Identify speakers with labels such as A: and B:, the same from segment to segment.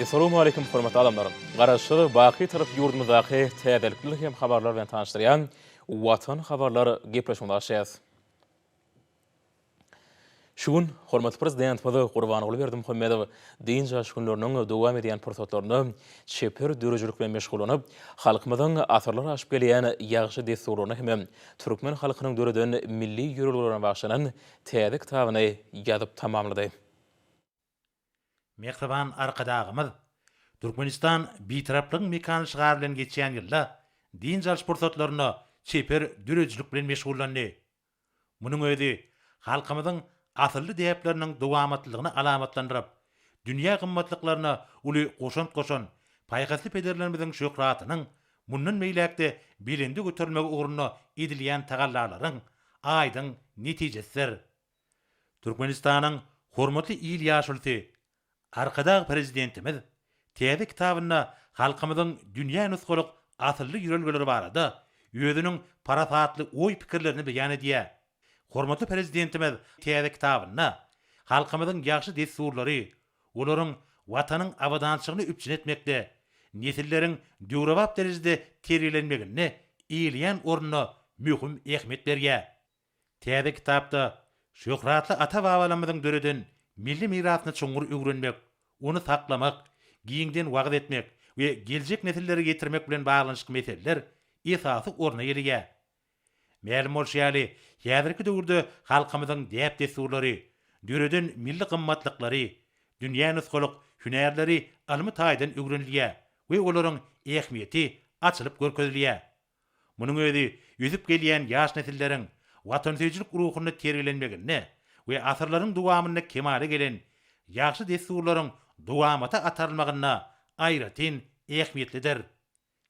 A: Assalamu alaikum hormatly adamlarym. Garaşy baqy tarap ýurdumyzdaky täzelikli hem habarlar bilen tanışdyrýan Watan habarlary gepleşmegde başlaýas. Şugun hormatly prezidentimiz Gurbanoğlu Berdimuhammedow diň jaş günleriniň dowam edýän pursatlaryny çeper dörejilik bilen meşgul bolup, halkymyzyň asyrlar aşyp gelýän ýagşy desturlaryny hem türkmen halkynyň döreden milli ýörelgelerini başlanan täze kitabyny ýazyp tamamlady.
B: Mehriban arkadağımız, Türkmenistan bitaraplyň mekany şygar bilen geçýän ýylda din jalş pursatlaryny çeper dürejlik bilen meşgullandy. Munyň özi halkymyzyň asylly däpleriniň dowamatlygyny alamatlandyryp, dünýä gymmatlyklaryna uly goşan paýgasly pederlerimiziň şöhratynyň mundan meýlekde bilendi götürmek ugruna edilýän tagallalaryň aýdyň netijesidir. Türkmenistanyň hormatly il ýaşulty Arkadağ prezidentimiz täze kitabyna halkymyzyň dünýä nusgalyk asylly ýörelgeleri barada özüniň parafatly oý pikirlerini beýan edýär. Hormatly prezidentimiz täze kitabyna halkymyzyň ýagşy desturlary, olaryň watanyň awadançylygyny üpçün etmekde, nesilleriň döwrebap derejede terilenmegini iýilýän ornuna mühim ähmiýet berýär. Täze kitapda şöhratly ata-babalarymyzyň döreden milli mirasyny çoňgur öwrenmek, onu saklamak, giýiňden wagt etmek we geljek nesillere getirmek bilen baglanyşyk meseleler esasy orna ýerýär. Ma'lum bolýaly, häzirki döwürde halkymyzyň däp desturlary, döreden milli gymmatlyklary, dünýä nusgalyk hünärleri almy taýdan öwrenilýär we olaryň ähmiýeti açylyp görkezilýär. Munyň özi ýüzüp gelýän ýaş nesilleriň watansyjylyk ruhuny tergilenmegini we asyrlaryň dowamyna kemale gelen ýagşy desturlaryň dowamata atarylmagyna aýratyn ähmiýetlidir.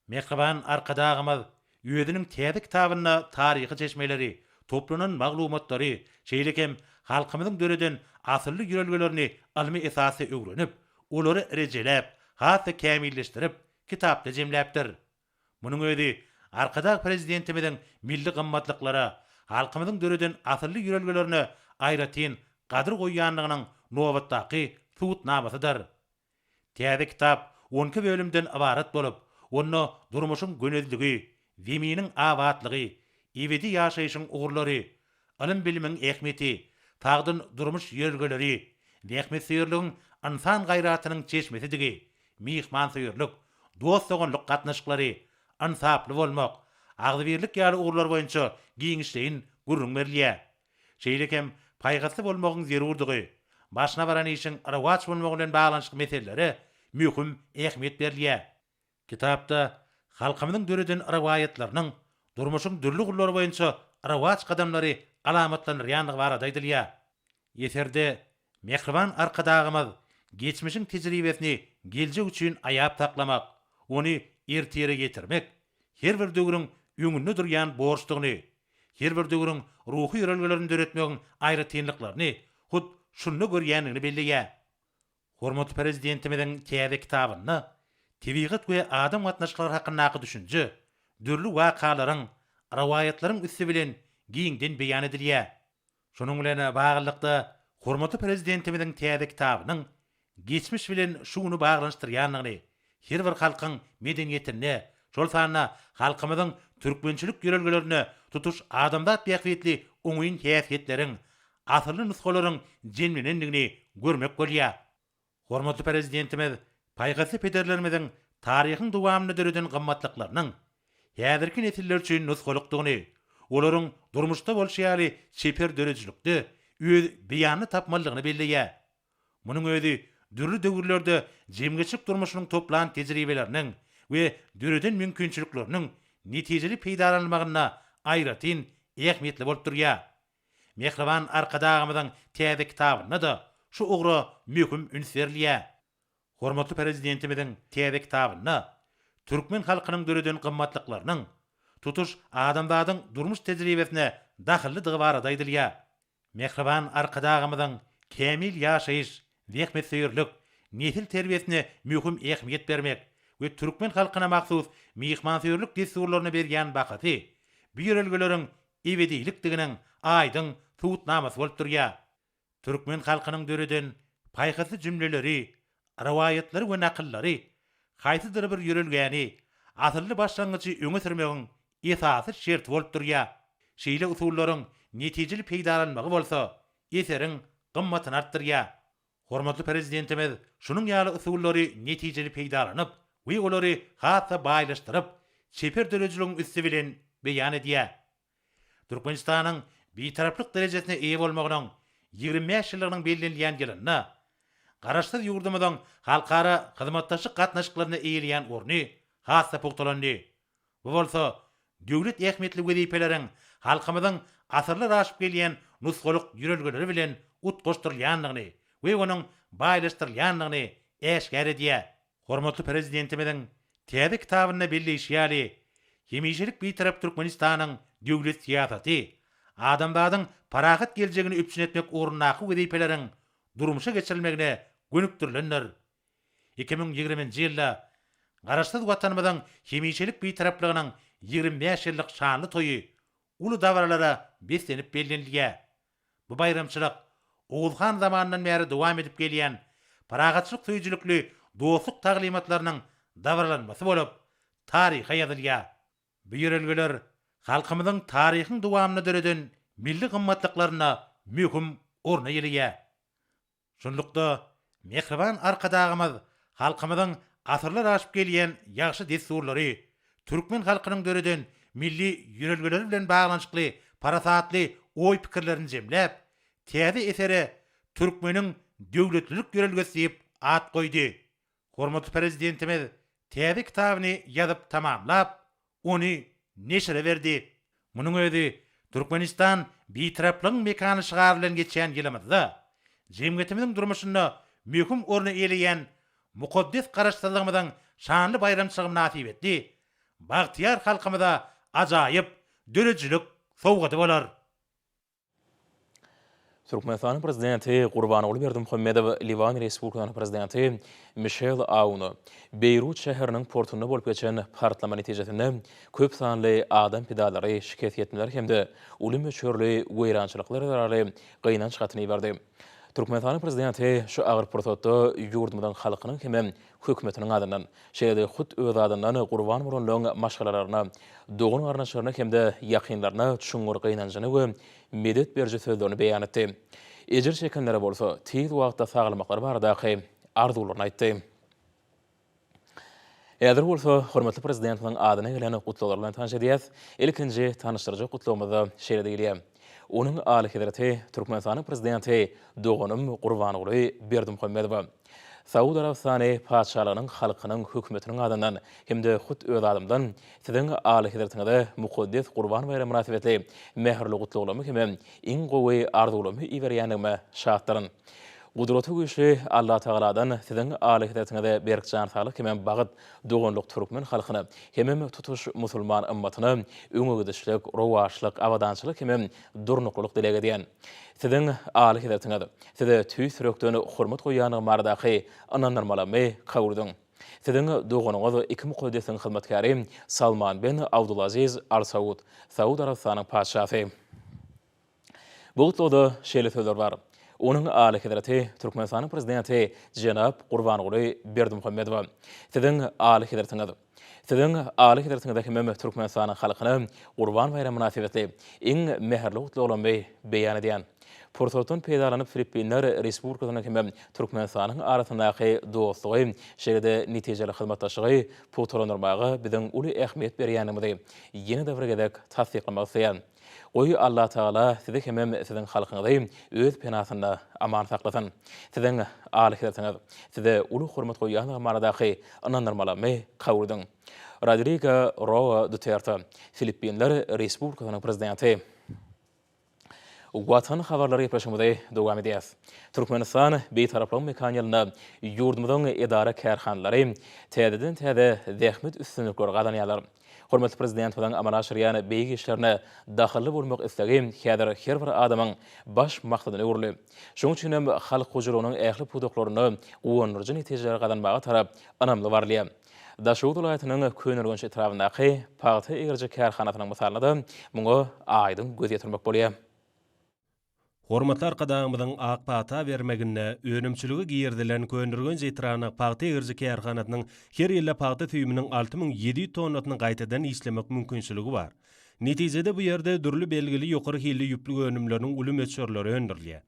B: Mehriban arkadağymyz özüniň täze kitabyna taryhy çeşmeleri, toplanan maglumatlary, şeýlekem halkymyzyň döreden asylly ýörelgelerini almy esasy öwrenip, olary rejelep, hatda kämilleşdirip kitapda jemläpdir. Munyň özi Arkadağ prezidentimiziň milli gymmatlyklara, halkymyzyň döreden asylly ýörelgelerini aýratyn gadyr goýýanlygynyň nobatdaky suwutnamasydyr. Täze kitap 12 bölümden ibaret bolup, onu durmuşyň gönezligi, zeminiň awatlygy, ebedi ýaşaýyşyň ugrlary, ilim bilimiň ähmiýeti, tagdyn durmuş ýörelgeleri, nähmetseýerligiň insan gaýratynyň çeşmesidigi, mihmansyýerlik, dostlugynyk gatnaşyklary, insaply bolmak, agzybirlik ýaly ugrlar boýunça giňişleýin gurrun berilýär. Şeýlekem paýgasly bolmagyň zerurdygy, başyna baran işiň arawaç bolmagy bilen baglanyşyk meseleleri mühim ähmiýet berilýär. Kitapda halkymyzyň döreden arawaýatlarynyň durmuşyň dürli gullary boýunça arawaç gadamlary alamatlanýanlygy barada aýdylýar. Ýeterde mehriban arkadağymyz geçmişiň tejribesini geljek üçin aýap taklamak, ony ertere getirmek, her bir döwrüň öňünde durýan borçlygyny, her bir döwrüň ruhy ýörelgelerini döretmegiň aýratynlyklaryny hut şunu görýänligini belliýär. Hormatly prezidentimiziň täze kitabyny tebigat we adam gatnaşyklary hakyndaky düşünje, dürli wakalaryň, rawaýatlaryň üstü bilen giňden beýan edilýär. Şonuň bilen baglykda hormatly prezidentimiziň täze kitabynyň geçmiş bilen şunu baglanyşdyrýanlygyny, her bir halkyň medeniýetine, şol sanyna halkymyzyň türkmençilik ýörelgelerini tutuş adamdat beýakwytly oňyň häsiýetleriň, asyrly nusgalaryň jemlenendigini görmek bolýar. Hormatly prezidentimiz paýgasly pederlerimiziň taryhyň dowamyny döreden gymmatlyklarynyň häzirki nesiller üçin nusgalykdygyny, olaryň durmuşda bolýaly çeper dörejilikde öz beýany tapmalygyny belliýär. Munyň özi dürli döwürlerde jemgeçlik durmuşynyň toplan tejribeleriniň we döreden mümkinçilikleriniň netijeli peýdalanmagyna aýratyn ähmiýetli bolup durýar. Mehriban arkadağymyzyň täze kitabyna da şu ugra mühim üns berilýär. Hormatly prezidentimiziň täze kitabyna türkmen halkynyň döreden gymmatlyklarynyň tutuş adamdadyň durmuş tejribesine dahillydygy barada aýdylýar. Mehriban arkadağymyzyň kämil ýaşaýyş, nähmetseýerlik, nesil terbiyesine mühim ähmiýet bermek we türkmen halkyna maksus mihmansyýerlik desturlaryny berýän bahaty, bu ýörelgeleriň ebedilikdiginiň aýdyň suwutnamasy bolup durýar. Türkmen halkynyň döreden paýgasy jümleleri, rivayetleri we nakillary haýsydyr bir ýörelgäni asylly başlangyjy öňe sürmegiň esasy şert bolup durýar. Şeýle usullaryň netijeli peýdalanmagy bolsa, eseriň gymmatyny artdyrýar. Hormatly prezidentimiz şunun ýaly usullary netijeli peýdalanyp we olary hatda baýlaşdyryp, çeper dörejiliginiň üstü bilen beýan edýär. Türkmenistanyň bitaraplyk derejesine eýe bolmagynyň 25 ýyllygynyň bellenilýän ýylyna, garaşsyz ýurdumyzyň halkara hyzmatdaşlyk gatnaşyklaryna eýilýän orny hatda pogtalandy. Bu bolsa, döwlet ähmetli wezipeleriň halkymyzyň asyrlar aşyp gelýän nusgalyk ýörelgeleri bilen utgaşdyrylýanlygyny we onuň baýlaşdyrylýanlygyny eşgär edýär. Hormatly prezidentimiziň täze kitabyna belleşýäli hemişelik bitarap Türkmenistanyň döwlet siýasaty, adamlaryň parahat geljegini üpsün etmek ugrundaky wezipeleriň durmuşa geçirilmegine gönükdirilenler. 2020-nji ýylda garaşsyz watanymyzyň hemişelik bitaraplygynyň 25 ýyllyk şanly toýy uly dawralara beslenip bellenilýär. Bu bayramçylyk Oğuzhan zamanından beri dowam edip gelýän paragatçylyk söýjülükli dostluk taglimatlarynyň dawralanmasy bolup taryha ýazylýar. Bu ýörelgeler halkymyzyň taryhyň dowamyny döreden milli gymmatlyklaryna möhüm orna ýelýär. Şonlukda mehriban arkadagymyz halkymyzyň asyrlar aşyp gelýän ýaxşy desturlary türkmen halkynyň döreden milli ýörelgeleri bilen baglanyşykly parasatly oý pikirlerini jemläp, täze esere türkmeniň döwletlilik ýörelgesi diýip at goýdy. Hormatly prezidentimiz täze kitabyny ýazyp tamamlap, ony neşre berdi. Munyň özi Türkmenistan bitaraplyk mekany şygar bilen geçen ýylymyzda jemgyýetimiziň durmuşynda möhüm orna eýleýän mukaddes garaşsızlygymyzyň şanly bayramçylygyny nasip etdi. Bagtyar halkymyza ajaýyp dörejilik sowgady bolar.
A: Türkmenistanyň prezidenti Gurbanoğlu Berdimuhammedow Livan Respublikasynyň prezidenti Michel Aoun'u Beýrut şäheriniň portunda bolup geçen partlama netijesinde köp sanly adam pidalary şikayet etmeler hemde uly möçörli weýrançylyklar zarary gynanç gatyny berdi. Türkmenistanyň prezidenti şu agyr portda ýurdumyň halkynyň hem hökümetiniň adyndan, şeýle hut öz adyndan Gurban Moronlyň maşgalalaryna, dogun garnaşlaryna hemde ýakynlaryna çuňur gynanjyny we medet berje sözlerini beýan etdi. Ejir çekenlere bolsa, tiz wagtda saglymaklary baradaky arzularyny aýtdy. Eger bolsa, hormatly prezidentiň adyna gelen gutlalar bilen tanış edýäs, ilkinji tanışdyrjy gutlawymyzda şeýle diýilýär. Onun aly hedraty Türkmenistanyň prezidenti Doganym Gurbanoğlu Berdimuhammedow Saudi Arabistany paçalygynyň halkynyň hökümetiniň adyndan hemde hut öz adamdan siziň aly hedratyňyzda mukaddes Gurban bayramyna münasibetli mähirli gutlawlamy hem iň gowy arzulamy iberýändigime şatdyryn. Gudraty güýçli Allah Taala'dan siziň aly hedratyňyzda berkjan sağlyk hem bagyt doganlyk türkmen halkyny hem tutuş musulman ümmatyny öňe gidişlik, rowaşlyk, awadançylyk hem durnuklyk dilek edýän. Siziň aly hedratyňyzda size tüý sürekden hormat goýanyň mardaky ananlarmalamy kawurdyň. Siziň doganyňyz iki mukaddesiň hyzmatkary Salman bin Abdulaziz Al Saud, Saudi Arabistanyň paçasy. Bu gutluwda şeýle sözler bar. Onun aly hedraty Türkmenistanyň prezidenti Jenap Gurbanoğlu Berdimuhammedow siziň aly hedratyňyz Siziň aly hedratyňyzda hem Türkmenistanyň halkyny Gurban bayramyna münasibetli iň mähirli gutlawlamy beýan edýän. Portotun peýdalanyp Filipinler Respublikasynyň hem Türkmenistanyň arasyndaky dostlugy, şeýle netijeli hyzmatdaşlygy pogtalanyrmagy biziň uly ähmiýet berýänimizi ýene däwregedek tasdiklamak isleýän. Oy Allah Taala sizi hem siziň halkyňyzy öz penasynda aman saklasyn. Siziň aly hedratyňyz size uly hormat goýanyň maradaky ananlarmalamy kawurdyň. Rodrigo Roa Duterte, Filipinler Respublikasynyň prezidenti. Watan habarlary ýetirmegde dowam edýär. Türkmenistan beýtaraplyk mekanylygyna ýurdumyzyň edara kärhanlary täzeden täze zähmet üstünlikleri gadanýarlar. Hormatly prezident bilen amal aşyrýan beýik işlerine daxilli bolmak istegi häzir her bir adamyň baş maksadyna urly. Şoň üçin hem halk hujurlygynyň ähli pudaklaryny owandyrjy netijeler gadanmaga tarap anamly barlýar. Daşowut vilayatynyň Könürgünç etrafyndaky paýta egerje kärhanasynyň mysalyda muňa aýdym göz ýetirmek bolýar.
C: Hormatly arkadaşymyzyň ak pata bermeginde önümçüligi giyirdilen köndürgen jetrany paýta egirji kärhanatynyň her ýyla paýta tüýüminiň 6700 tonnatyny gaýtadan işlemek mümkinçiligi bar. Netijede bu ýerde dürli belgili ýokary hilli ýüplük önümleriniň uly meçhurlary öndürilýär.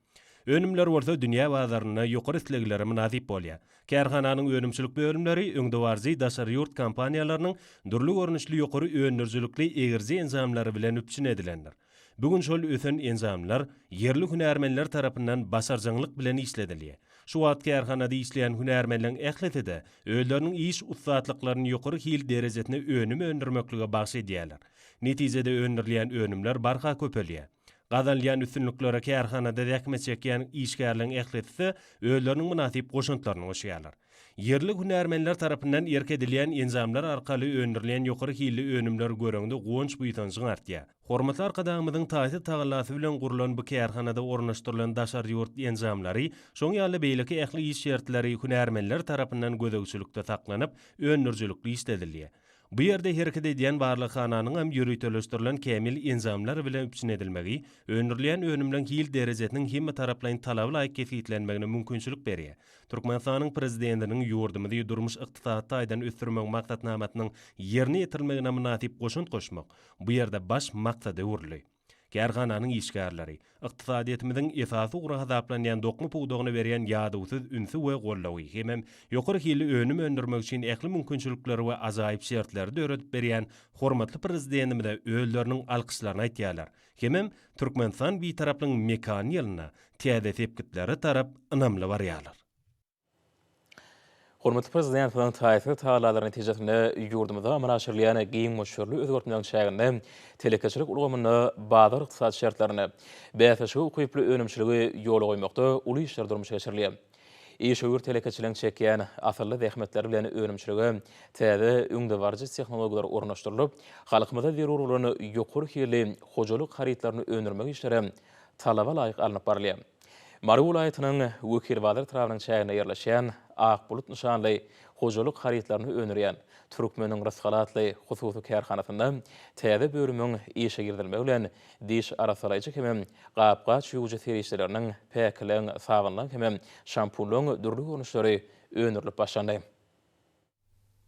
C: Önümler bolsa dünýä bazaryna ýokary isleglere munasip bolýar. Kärhananyň önümçilik bölümleri öňde barjy daşary ýurt kompaniýalarynyň dürli görnüşli ýokary öndürjülikli egirji enzamlary bilen üpçün edilenler. Bugün şol ösen enzamlar yerli hünärmenler tarapyndan basarjyňlyk bilen işledilýär. Şu wagt kärhanada işleýän hünärmenliň ähletide öýleriniň iş ustaatlyklaryny ýokary hil derejesine önüm öndürmeklige bagş edýärler. Netijede öndürilen önümler barha köpelýär. Gazanlayan üstünlüklere kärhanada däkme çekýän işgärliň ähletide öýleriniň munasip goşuntlaryny goşýarlar. Yerli hünärmenler tarapyndan erkedilýän enzamlar arkaly öndürilen ýokary hilli önümler göreňde goňç buýtanjyň artýar. Hormatly arkadaşymyzyň taýsy tagalasy bilen gurulan bu kärhanada ornaşdyrylan daşar ýurt enzamlary şoň ýaly beýleki ähli iş şertleri hünärmenler tarapyndan gözegçilikde saklanyp öndürjülikli işledilýär. Bu ýerde hereket edýän barlyk hananyň hem ýürütülüşdirilen kämil enzamlar bilen üpçün edilmegi, öndürilen önümden hil derejesiniň hemme taraplaryň talaby laýyk kesitlenmegine mümkinçilik berýär. Türkmenistanyň prezidentiniň ýurdumyny durmuş ykdysady taýdan ösdürmek maksatnamatynyň ýerine ýetirilmegine munasip goşunt goşmak bu ýerde baş maksady urly. Kärhananyň işgärleri, ykdysadyýetimiziň esasy ura hasaplanýan dokmy pugdagyny berýän ýadysyz ünsü we gollawy hemem ýokary hilli önüm öndürmek üçin ähli mümkinçilikleri we azaýyp şertleri öğretip berýän hormatly prezidentimize öýleriniň alkyşlaryny aýtýarlar. Hemem Türkmenistan bitaraplyň mekan ýylyna täze tepkitleri tarap ynamly barýarlar.
A: Hormatly prezidentiň taýsy taýlalaryny netijesinde ýurdumyzda manaşyrlaýan giň meşhurly özgertmeden şäherinde telekeçilik ulgamyny bazar ykdysat şertlerini bäsişi ukyply önümçiligi ýoly goýmakda uly işler durmuşa geçirilýär. Eşegur telekeçiligiň çekýän asyrly zähmetleri bilen önümçiligi täze öňde barjy tehnologiýalar ornaşdyrylyp, halkymyza zerur bolan ýokary hilli hojalyk haritlaryny öndürmek işleri talaba laýyk alınıp barylýar. Mary welaýatynyň Wekil Bazar tarapynyň şäherinde ýerleşýän Akbulut nişanly hojalyk haritlaryny öňürýän Türkmeniň Rasgalatly hususy kärhanasynda täze bölümiň işe girdilmegi bilen diş arasalaýjy hemem gapgaç ýuwjy serişleriniň päkleň sawynyň hemem şampunlaryň dürli görnüşleri öňürilip başlandy.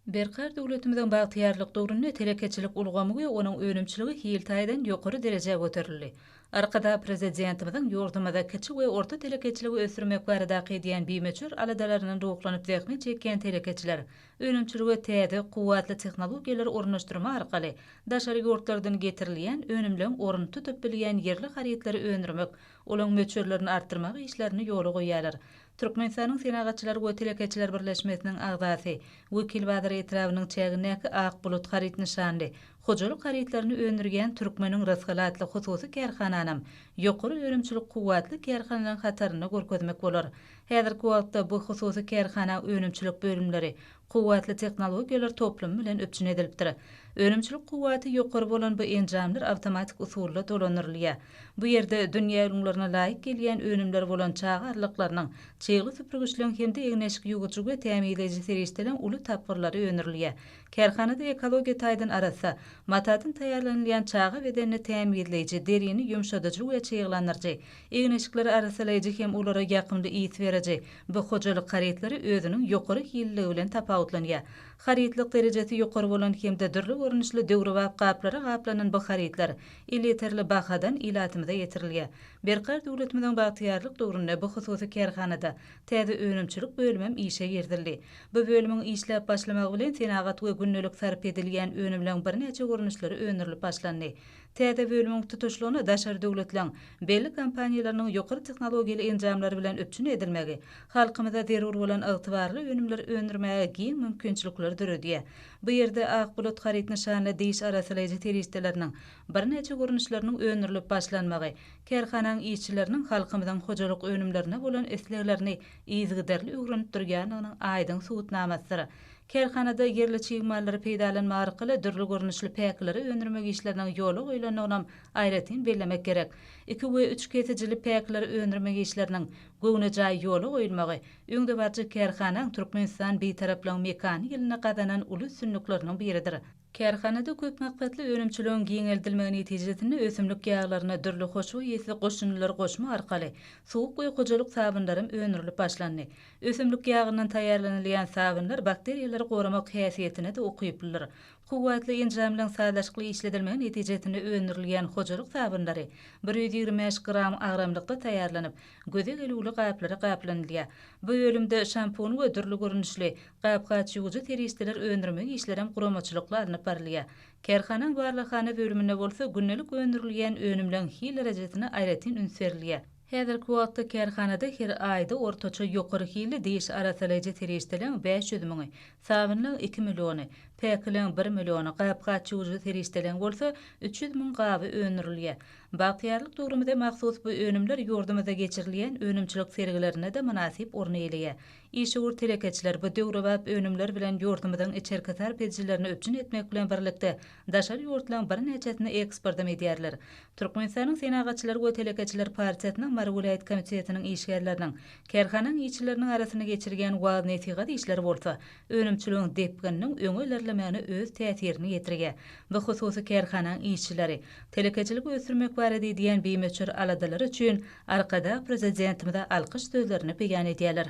D: Berkar döwletimiziň bagtyarlyk döwründe telekeçilik ulgamy we onuň önümçiligi hil taýdan ýokary derejeye göterildi. Arkada prezidentimiziň ýurdumyda kiçik we orta telekeçiligi ösürmek barada edýän bimeçür aladalarynyň ruhlanyp zähmi çekýän telekeçiler önümçiligi täze kuwatly tehnologiýalar ornaşdyrma arkaly daşary ýurtlardan getirilýän önümleň orun tutup bilýän yerli haritleri öndürmek, olaň meçhurlaryny artdyrmak işlerini ýoly goýýarlar. Türkmenistanyň Senagatçylar we Telekeçiler Birleşmesiniň agzasy Wekil Bazar etrawynyň çägindäki Akbulut harit nişanly hojalyk haritlaryny öndürgen Türkmeniň Rasgalatly hususy kärhananam ýokary önümçilik kuwatly kärhananyň hataryny görkezmek bolar. Häzirki wagtda bu hususy kärhana önümçilik bölümleri kuwatly tehnologiýalar toplumy bilen öpçün edilipdir. Önümçilik kuwaty ýokary bolan bu enzamlar awtomatik usulda dolanyrylýar. Bu ýerde dünýä ýolunlaryna laýyk gelýän önümler bolan çağarlyklarynyň çeýli süpürgüçleriň hemde egneşik ýuwuçy we täminleýici serişdirilen uly tapgyrlary öňürilýär. Kärhanada ekologiýa taýdan arasa matadan taýýarlanýan çağa bedenini täminleýici, derini ýumşadyjy we çeýglanyrjy, egneşikleri arasalaýjy hem ulara ýakyndy iýit beriji bu hojalyk haritleri özüniň ýokary hilligi bilen tapawutlanýar. Haritlik derejesi ýokary bolan hemde dürli görnüşli döwrewap gaplara gaplanan bu haritler illeterli bahadan ilatymyza ýetirilýär. Berkar döwletimiziň bagtyarlyk döwründe bu hususy kärhanada täze önümçilik bölümem işe girdildi. Bu bölümiň işläp başlamagy bilen Senagat we günnelik sarp edilýän önümleň bir neçe görnüşleri öňürilip başlandy. Täze bölümiň tutuşlugyny daşary döwletleň belli kompaniýalarynyň ýokary tehnologiýaly enzamlary bilen öpçün edilmegi, halkymyza zerur bolan ygtybarly önümler öndürmäge giň mümkinçilikler döredýär. Bu ýerde Akbulut harit nişanly diş arasalaýjy terişdeleriniň bir neçe görnüşleriniň öňürilip başlanmagy, kärhananyň işçileriniň halkymyzyň hojalyk önümlerine bolan esleglerini izgiderli öwrenip durýanynyň aýdyň suwutnamasydyr. Kärhanada yerli çyýmallary peýdalanma arkaly dürli görnüşli päkleri öndürmek işleriniň ýoly goýulanyny aýratyn bellemek gerek. 2 we 3 kesejili päkleri öndürmek işleriniň göwnejä ýoly goýulmagy öňde barjy kärhananyň Türkmenistan bitaraplyň mekany ýylyna gazanan uly sünnükleriniň biridir. Kärhanada köp makbetli önümçülüğün giňeldilmegi netijesinde ösümlik ýağlaryna dürli hoşu ýetli goşunlar goşma arkaly suwuk goý hojalyk sabunlarym öňürilip başlandy. Ösümlik ýağyndan taýýarlanylýan sabunlar bakteriýalary goramak häsiýetine de okypdylar. Kuwatly enjamlaryň sadaşykly işledilmegi netijesinde öňürilýän hojalyk sabunlary 125 gram agramlykda taýýarlanyp, göze gelýuli gaplara gaplanylýar. Bu bölümde şampun we dürli görünüşli gapgaçygyjy terişler öňürmek işlerem guramaçylykla alınıp barylýar. Kerhanaň barlykhana bölümine bolsa günnelik öňürilýän önümleň hil derejesine aýratyn ünserilýär. Häzirki wagtda kerhanada her aýda ortaça ýokary hili diş arasalyjy terişdelen 500 000, sabunlaň 2 milliony, päkleň 1 milliony, gapgaçygyjy terişdelen bolsa 300 000 gaby öňürilýär. Bagtyarlyk durumda mahsus bu önümler ýurdumyza geçirilýän önümçilik sergilerine de münasip orny elýär. İşugur telekeçiler bu döwrebap önümler bilen ýurdumyzyň içerki tarpedjilerini öpçün etmek bilen birlikde daşary ýurtlaryň bir neçesini eksportam edýärler. Türkmenistanyň senagaçylar we telekeçiler partiýasynyň Mar vilayet komitetiniň işgärleriniň kerhanaň işçileriniň arasyna geçirgen waz nesihat işleri bolsa, önümçiligiň depginiň öňe ilerlemegine öz täsirini ýetirýär. Bu hususy kerhanaň işçileri telekeçilik ösürmek barady diýen beýmeçür aladylary üçin arkada prezidentimize alkyş sözlerini beýan edýärler.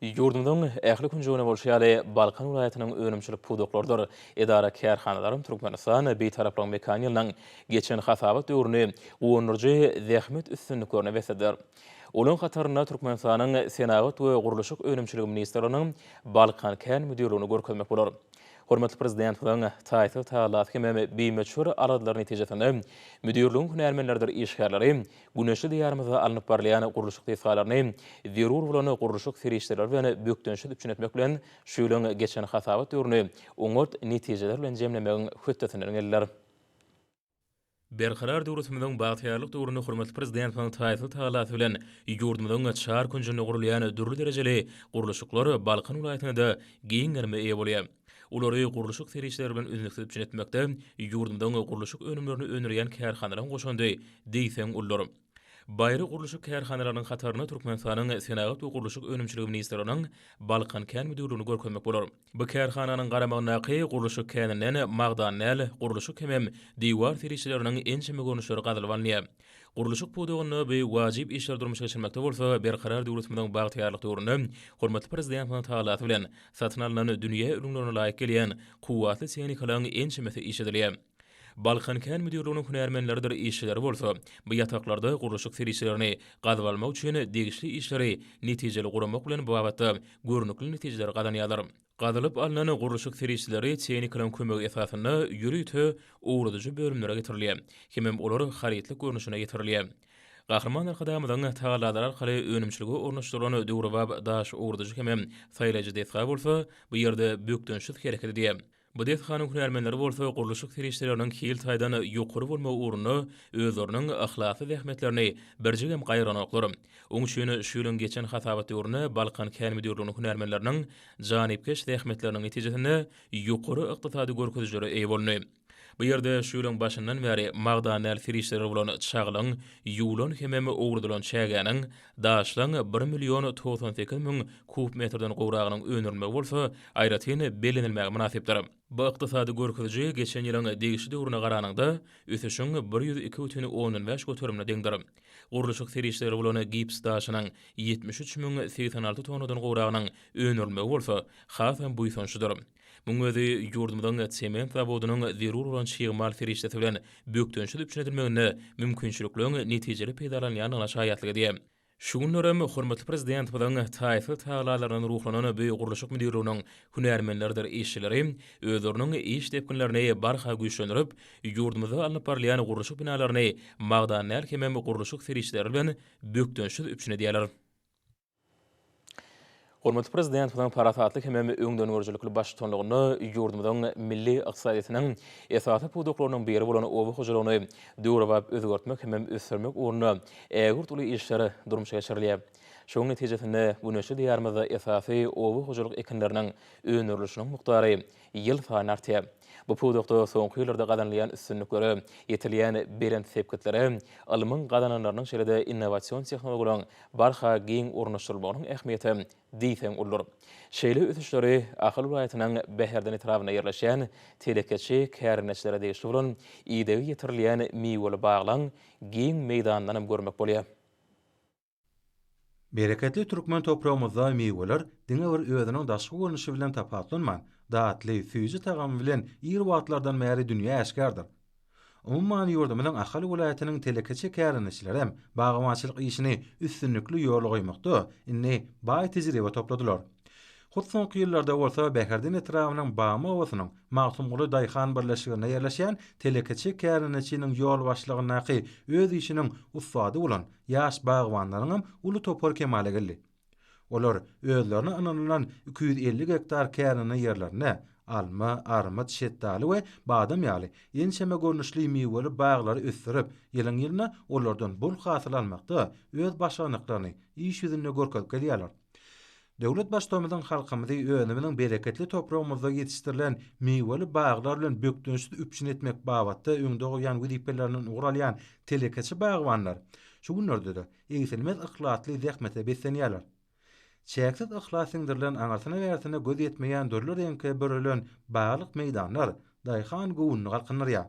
A: Ýurdumyň ähli kunjuguna bolşýaly Balkan vilayatynyň önümçilik pudoklardyr. Edara kärhanalarym Türkmenistan beýtaraplaryň mekaniýalynyň geçen hasabat döwrüne gonurjy zähmet üstünliklerine wesedir. Olaň hataryna Türkmenistanyň Senagat we Guruluşyk önümçiligi ministriniň Balkan kän müdirligini görkezmek bolar. Hormatly prezidentiň taýsy taýýarlaty hem beýmeçür aradlar netijesinde müdirligiň hünärmenlerdir işgärleri güneşli diýarymyza alınıp barylýan guruluşyk tesalaryny zerur bolan guruluşyk serişleri bilen bökdönşi üçin etmek bilen şuýlan geçen hasabat döwrüne oňort netijeler bilen jemlemegiň hötdetini geldiler. Berkarar döwletimiziň bagtyarlyk döwrüne hormatly prezidentiň taýsy taýýarlaty bilen ýurdumyzyň çar kunjyny gurulýan dürli derejeli guruluşyklar Balkan vilayatyna giň germe eýe bolýar. Olary guruluşyk serişleri bilen üzünlikli üçin etmekde ýurdumyň guruluşyk önümlerini öňürýän kärhanalaryň goşandy diýsen ular. Baýry guruluşyk kärhanalarynyň hataryna Türkmenistanyň Senagat we Guruluşyk önümçiligi ministriniň Balkan kän müdirligini görkezmek bolar. Bu kärhananyň garamagynaky guruluşyk käniniň magdanäl guruluşyk hem diýwar serişleriniň ençeme görnüşleri gadylanýar. Guruluşyk pudogyny we wajib işler durmuşa geçirmekde bolsa, berkarar döwletimiziň bagtyarlyk döwrüne hormatly prezidentiň taýýarlaty bilen satyn alynan dünýä ürünlerine laýyk gelýän kuwatly technikalaryň ençemesi iş edilýär. Balkan kän müdirliginiň hünärmenleridir işçileri bolsa, bu ýataklarda guruluşyk serişlerini gadyp almak üçin degişli işleri netijeli guramak bilen bu babatda görnükli netijeler gadanýarlar. Gadylyp alynan guruluşyk serişleri technikalaryň kömegi esasyna ýürüýte uğradyjy bölümlere getirilýär. Hem olar haritlik görnüşine getirilýär. Gahrman arkadamyzyň taýýarladary arkaly önümçiligi ornaşdyrylan döwrebap daş uğradyjy hem saýlaýjy desga bolsa, bu ýerde bökdönşi hereket edýär. Bu dethanyň hünärmenleri bolsa guruluşyk serişleriniň hil taýdan ýokary bolmagy uğruny özleriniň ahlakly zähmetlerini birjigem gaýranoklar. Oň üçin şuýlan geçen hasabat döwrüne Balkan kän müdirliginiň hünärmenleriniň janipkeş zähmetleriniň netijesinde ýokary ykdysady görkezijleri eýe bolny. Bu ýerde şuýlan başyndan bäri magdanäl serişleri bolan çaglaň, ýuwlan hem uğradylan çägäniň daşlaň 1 million 98 000 kub metrden gowragynyň öňürmegi bolsa, aýratyn belenilmegi münasipdir. Bu ykdysady görkeziji geçen ýylyň degişli döwrüne garanyňda ösüşiň 102,15 götürümine deňdir. Guruluşyk serişleri bolan gips daşynyň 73 086 tonadan gowragynyň öňürmegi bolsa, hasam bu ýsonşydyr. Muň özi ýurdumyzyň sement zawodynyň zerur bolan çygymal serişleri bilen bökdönşi üçin edilmegine mümkinçiliklerini netijeli peýdalanýan şaýatlygy diýär. Şu günlerem hormatly prezident bilen taýsy taýýarlarynyň ruhlanan bu guruluşyk müdirliginiň hünärmenleridir işçileri özleriniň iş depkinlerini barha güýçlendirip, ýurdumyza alınıp barylýan guruluşyk binalaryny magdanäl hem guruluşyk serişleri bilen bökdönşi üçin edýärler. Hormatly prezident bilen paratatlyk hem öňden görjülikli baş tonlugyny ýurdumyzyň milli ykdysadynyň esasy pudoklarynyň biri bolan owy hojalygyny döwrebap özgertmek hem ösürmek uğruna ägurt uly işleri durmuşa geçirilýär. Şoň netijesinde güneşli diýarymyzda esasy owu hujuluk ekinleriniň öňürilişiniň mukdary ýyl saýyn artýar. Bu puwdukda soňky ýyllarda gadanlayan üstünliklere, ýetilýän berent sepketlere, alymyň gadananlarynyň şeýle innowasion tehnologiýalaryň barha giň urunşdyrylmagynyň ähmiýeti diýsen ulur. Şeýle ötüşleri Akyl welaýatynyň Bäherden etrawyna ýerleşýän telekeçi kärineçlere degişdiren ýedeги ýetirilýän miweli baglaň giň meýdanyndan görmek bolýar.
E: Bereketli Türkmen toprağımızda meyveler diňe bir özüniň daşky görnüşi bilen tapatlanman, datly füýji tagamy bilen ýer wagtlardan bäri dünýä äşkärdir. Umumyň ýurdumyň Akyl welaýatynyň telekeçi kärineçleri hem bagamaçylyk işini üstünlikli ýola goýmakda inni baý tejribe topladylar. Hut soňky ýyllarda bolsa Bäherden etrawynyň Bama owasynyň Magtumguly Daýhan birleşigine ýerleşýän telekeçi kärineçiniň ýol başlygynaky öz işiniň ustady bolan ýaş bagwanlaryň uly topar kemale geldi. Olar özlerine ananylan 250 hektar kärine ýerlerine alma, armut, şettali we badam ýaly enşeme görnüşli miweli baglary ösdürip, ýylyň ýylyna olardan bol hasyl almakda öz başaranyklaryny iş ýüzünde görkezip gelýärler. Döwlet başçylygymyzyň halkymyzy öňümiň bereketli toprağymyzda ýetişdirilen miweli baglar bilen bökdünüşdi üpçün etmek babatda öňde goýan wizipeläriniň ugralýan telekeçi bagwanlar şu günlerde de eýselmez yklatly zähmete beslenýärler. Çäksiz ihlas singdirilen aňatyna bärsine göz ýetmeýän dörler ýenke börilen baglyk meýdanlar Daýhan gowuny galkynarýar.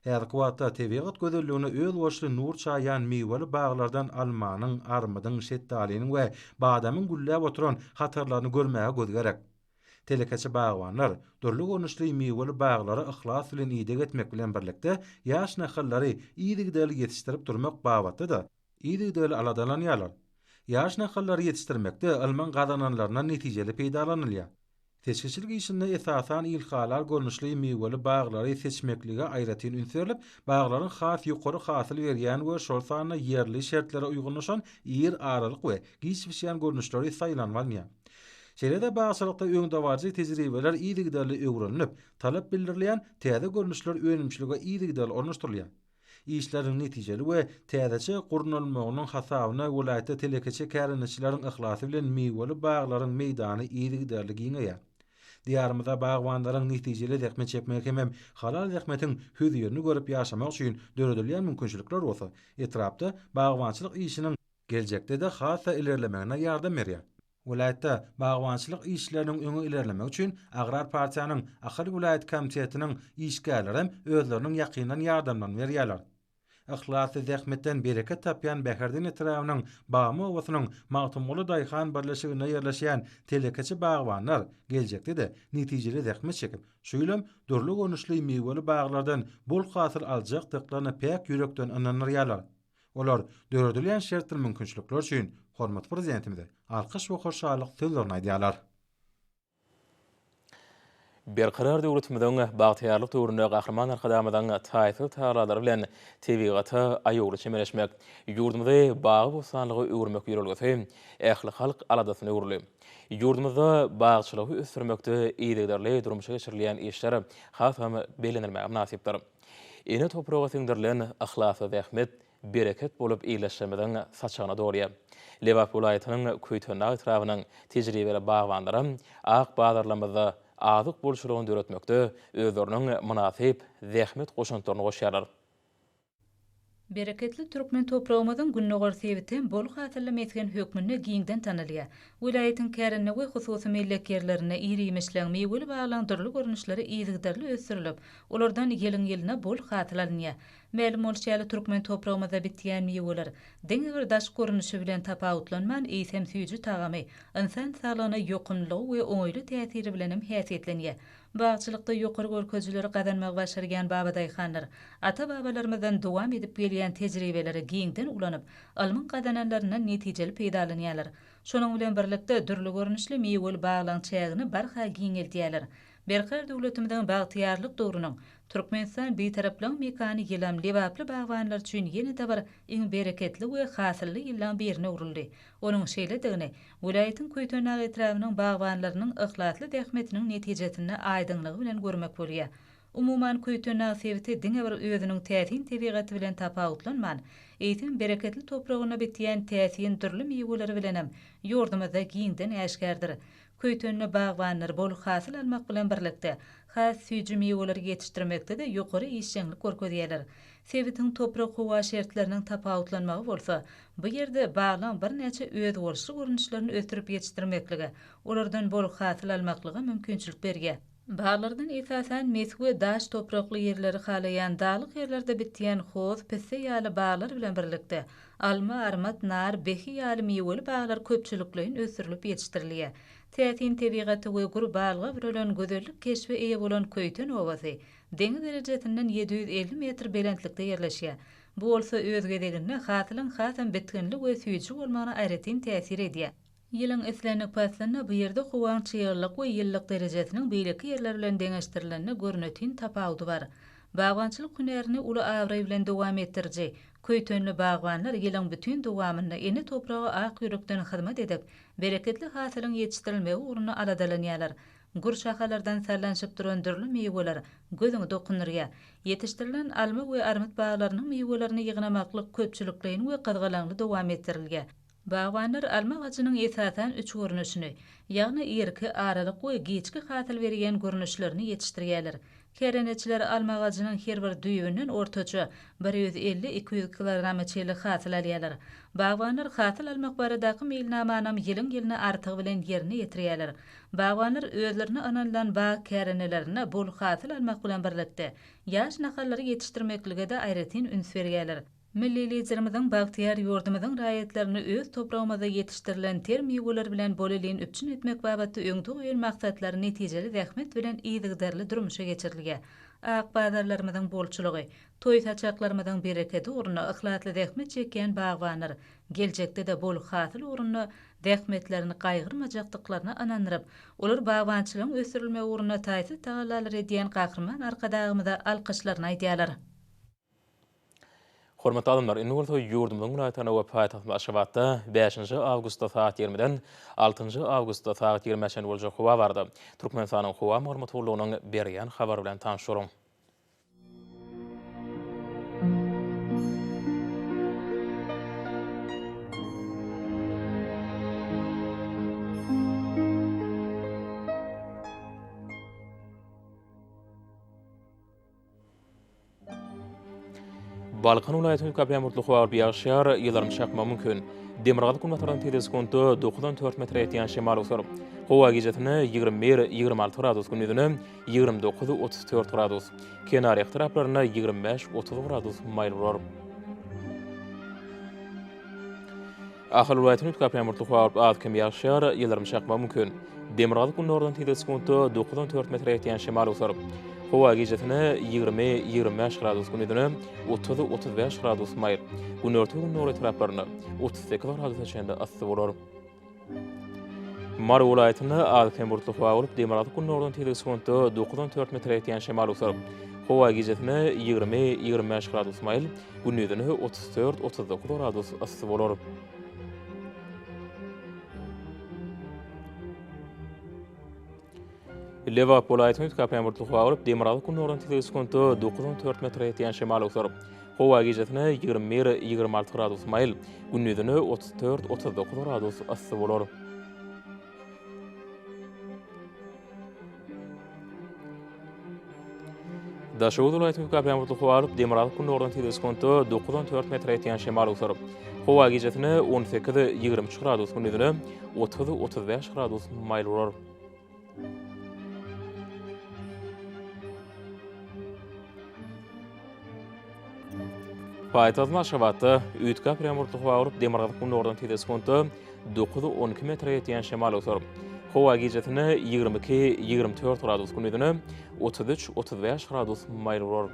E: Häzirki wagtda tebigat gözelligine öz goşly nur çaýan miweli baglardan almanyň, armudyň, şettaliň we badamyň gülläp oturan hatarlaryny görmäge göz gerek. Telekeçi bagwanlar dörli görnüşli miweli baglary ihlas bilen ýydyk etmek bilen birlikde ýaş nähillary ýydyk ýetişdirip durmak babatda da ýydyk aladalanýarlar. Ýaş nähillary ýetişdirmekde alman gadananlaryna netijeli peýdalanylýar. Seçkiçilik işinde esasan ilhalar görnüşli miweli baglary seçmeklige aýratyn ünsürlip, baglaryň has ýokary hasyl berýän we şol sanyna ýerli şertlere uýgunlaşan ýer aralyk we giçbişýän görnüşleri saýlanmalýar. Şeýle-de bagçylykda öňdewarjy tejribeler ýygydaly öwrenilip, talap bildirilýän täze görnüşler önümçiligi ýygydaly ornaşdyrylýar. İşleriň netijeli we täzeçe gurnalmagynyň hasabyna welaýatda telekeçi kärineçleriň ihlasy bilen miweli baglaryň meýdany ýygydaly giňeýär. Diýarymyzda bagwanlaryň netijeli zähmet çekmek hem halal zähmetiň höýdürini görüp ýaşamak üçin döredilýän mümkinçilikler bolsa, etrapda bagwançylyk işiniň geljekde de hasa ilerlemegine ýardam berýär. Welaýatda bagwançylyk işleriniň öňe ilerlemek üçin Agrar partiýanyň Akyl welaýat komitetiniň işgärleri hem özleriniň ýakyndan ýardamdan berýärler. Ihlasy zähmetden bereket tapýan Bäherden etrawynyň Bama owasynyň Magtumguly Daýhan birleşigine ýerleşýän telekeçi bagwanlar geljekde de netijeli zähmet çekip, şuýlam dörli görnüşli miweli baglardan bol hasyl aljakdyklaryny pek ýürekden ananýarlar. Olar döredilýän şertler mümkinçilikler üçin hormat prezidentimize alkyş we hoşallyk sözlerini aýdýarlar.
A: Berkarar döwletimiziň bagtyarlyk döwründe gahrman arkadamydan taýsy taýlalary bilen tebigaty aýogly çemeleşmek, ýurdumyzda bagy bosanlygy öwürmek ýörelgesi, ähli halk aladasyny öwürli. Ýurdumyzda bagçylygy ösdürmekde ýygydarly durmuşa geçirilýän işler hasam belenilmäge münasipdir. Ene topraga singdirilen ihlasy zähmet bereket bolup iýleşmeden saçana dorýar. Lewap welaýatynyň Köýtönä etrawynyň tejribeli bagwanlary ak badarlamyzda azyk bolşulygyny döretmekde özleriniň münasip zähmet goşantyryny goşýarlar.
D: Bereketli Türkmen toprağımızın günnögör sebiten bol hatırlam etken hökmünde giňden tanylýar. Welaýatyň kärine we hususy millek ýerlerine ýyrymişleň miweli baglandyrly görnüşleri ýygydarly ösdürilip, olardan ýylyň-ýylyna bol hatırlanýar. Ma'lum bolýarly Türkmen toprağymyzda bitýän miweler deňe bir daş görnüşi bilen tapawutlanman eýsem süýji tagamy, insan saglygyna ýokymlygy we oňaýly täsiri bilen hem häsiýetlenýär. Bagçylykda ýokary görkezleri gadanmak başarýan Baba Daýhanlar ata-babalarymyzdan dowam edip gelýän tejribeleri giňden ulanyp, almyň gadananlaryna netijeli peýdalanýarlar. Şonuň bilen birlikde dürli görnüşli miweli baglaň çägini barha giňeldiýärler. Berkar döwletimiziň bagtyarlyk döwrüniň Türkmenistan beýtaraplaň mekany ýylam lewaply bagwanlar üçin ýene-de bir iň bereketli we hasylly ýyllaň birine urildi. Onuň şeýledigine welaýatyň Köýtönä etrawynyň bagwanlarynyň ihlasly zähmetiniň netijesini aýdynlygy bilen görmek bolýar. Umuman köýtün nasibeti diňe bir özüniň täsin tebigaty bilen tapawutlanman. Eýtim bereketli topragyna bitýän täsin türli meweleri bilenem ýurdumyzda giňden äşgärdir. Köýtünli bagwanlar bol hasyl almak bilen birlikde has süýji meweleri ýetişdirmekde de ýokary işçilik görkezýärler. Sebitiň toprak howa şertleriniň tapawutlanmagy bolsa, bu ýerde baglaň bir näçe öz bolşy görnüşlerini ötürüp ýetişdirmekligi, olardan bol hasyl almaklyga mümkinçilik berýär. Bağlardan esasen mesgue daş toprakly yerleri halayan dağlık yerlerde bitýän hoz, pisse ýaly bağlar bilen birlikde alma, armat, nar, behi ýaly meweli bağlar köpçülikleýin ösürilip ýetişdirilýär. Täsin tebigaty we gurbalga birilen gözellik keşfe eýe bolan Köýtün owasy deňiz derejesinden 750 metr belentlikde ýerleşýär. Bu bolsa öz gezeginde hasylyň hasam bitkinlik we süýji bolmagyna aýratyn täsir edýär. Ýylyň eslenlik paslaryna bu ýerde howaň çyýrlyk we ýyllyk derejesiniň beýleki ýerler bilen deňeşdirilenine görnetin tapawudy bar. Bagwançylyk hünerini uly awry bilen dowam etdirji. Köýtünli bagwanlar ýylyň bütün dowamynda eni topraga ak ýürekden hyzmat edip, bereketli hasylyň ýetişdirilmegi ugruna aladalanýarlar. Gur şahalardan sarlanşyp duran dürli meweler gözüňe dokunurýar. Ýetişdirilen alma we armut baglarynyň mewelerini ýygnamaklyk köpçülikleýin we qadgalangly dowam etdirilýär. Bagwanlar alma gaçynyň esasen 3 görnüşini, ýagny erki, aralyk we giçki hasyl berýän görnüşlerini ýetişdirýärler. Kereneçiler alma gaçynyň her bir düýbünden ortaça 150-200 kg çelik hasyl alýarlar. Bagwanlar hasyl almak baradaky meýilnamanam ýylyň artygy bilen ýerine ýetirýärler. Bagwanlar özlerini analan bag kerenelerine bol hasyl almak bilen birlikde ýaş nakallary ýetişdirmeklige de aýratyn üns berýärler. Milli liderimiziň bagtyar ýurdumyzyň raýatlaryny öz topragymyzda ýetişdirilen ter meweler bilen bolelin üpçün etmek babatda öňde goýulan maksatlary netijeli zähmet bilen ýygdarly durmuşa geçirilýär. Ak bazarlarymyzyň bolçulygy, toý saçaklarymyzyň bereketi ugruna ihlatly zähmet çekýän bagwanlar geljekde de bol hasyl ugruna zähmetlerini gaýgyrmajakdyklaryna ananyryp, olar bagwançylygyň ösürilmegi ugruna taýsy tagalar edýän gahrman arkadagymyza alkyşlaryny aýdýarlar.
A: Hormatly adamlar, indi bolsa ýurdumyň munaýatyna we paýtagtda Aşgabatda 5-nji awgustda saat 20-den 6-njy awgustda saat 20-de boljak howa bardy. Türkmenistanyň howa maglumatçylygynyň berýän habar bilen tanşyryň. Balkan vilayatynyň Kapiamurtly howa ýaşar ýyllaryň çakma mümkin. Demirgaly kunmataran teleskontu 9-4 metr etýän şemal usuryp, howa gejetini 21-26 gradus gündüzini 29-34 gradus, kenary taraplaryna 25-30 gradus maýl bolar. Ahal vilayatynyň Kapiamurtly howa adkym ýaşar ýyllaryň çakma mümkin. Demirgaly kunmataran teleskontu 9-4 metr etýän şemal usuryp, howa gejetini 20-25 gradus gündüzini 30-35 gradus maýl, gün örtügi nuri taraplaryna 38 gradus çende asy bolar. Mar vilayatyny Alkemburtly howa bolup Demirgaly kunmataran teleskontu 9-4 metr etýän şemal usuryp, howa gejetini 20-25 gradus maýl, gündüzini 34-39 gradus asy bolar. Lewap vilayatynyň Kapiamurtly howa bolup Demirgaly kunmataran teleskontu 9-4 metr etýän şemal usuryp, howa gejetini 20-26 gradus maýl, gündüzini 34-39 gradus asy bolar. Daşowut vilayatynyň Kapiamurtly howa bolup Demirgaly kunmataran teleskontu 9-4 metr etýän şemal usuryp, howa gejetini 18-23 gradus gündüzini 30-35 gradus maýl bolar. Paýtagtda Aşgabatda Üýtge Kapiamurtly howa bolup Demirgaly kunmataran teleskontu 9-12 metr etýän şemal usuryp, howa gejetini 22-24 gradus gündüzini 33-35 gradus maýl bolar.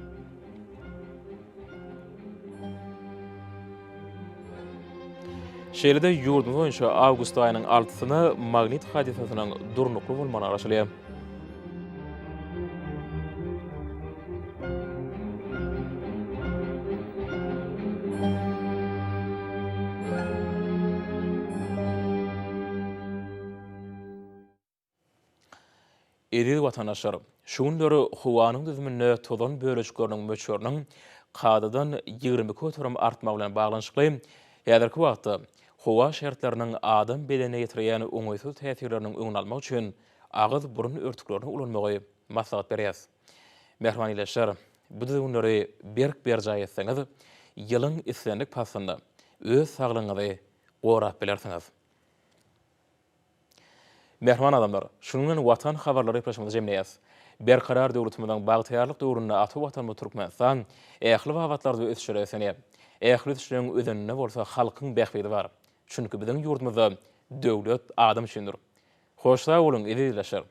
A: Şeýle-de ýurdumyz boýunça awgust aýynyň 6-syny magnit hadisasynyň durnukly bolmagyna garaşylýar. edil vatandaşlar, şunları huwanın düzümünde tozan bölüşiklerinin möçörünün qadadan 20 kötürüm artma bilen bağlanşykly. Häzirki wagtda huwa şertlerinin adam bedene ýetiren oňaýsuz täsirleriniň öňüni almak üçin ağız burun örtüklerini ulanmagy maslahat berýär. Merhaba ýeşler, bu düzümleri berk berjaý etseňiz, ýylyň islendik pasynda öz saglygyňyzy gorap bilersiňiz. Merhaba adamlar, şunun watan habarlary ýetirmekde jemleýäs. Berkarar döwletimiziň bagtyarlyk döwründe aty watan Türkmenistan ähli wagtlarda ösüşýär. Ähli ösüşlerin özünde bolsa halkyň bähbidi bar. Çünki biziň ýurdumyzda döwlet adam üçindir. Hoşsa bolun, edilýär.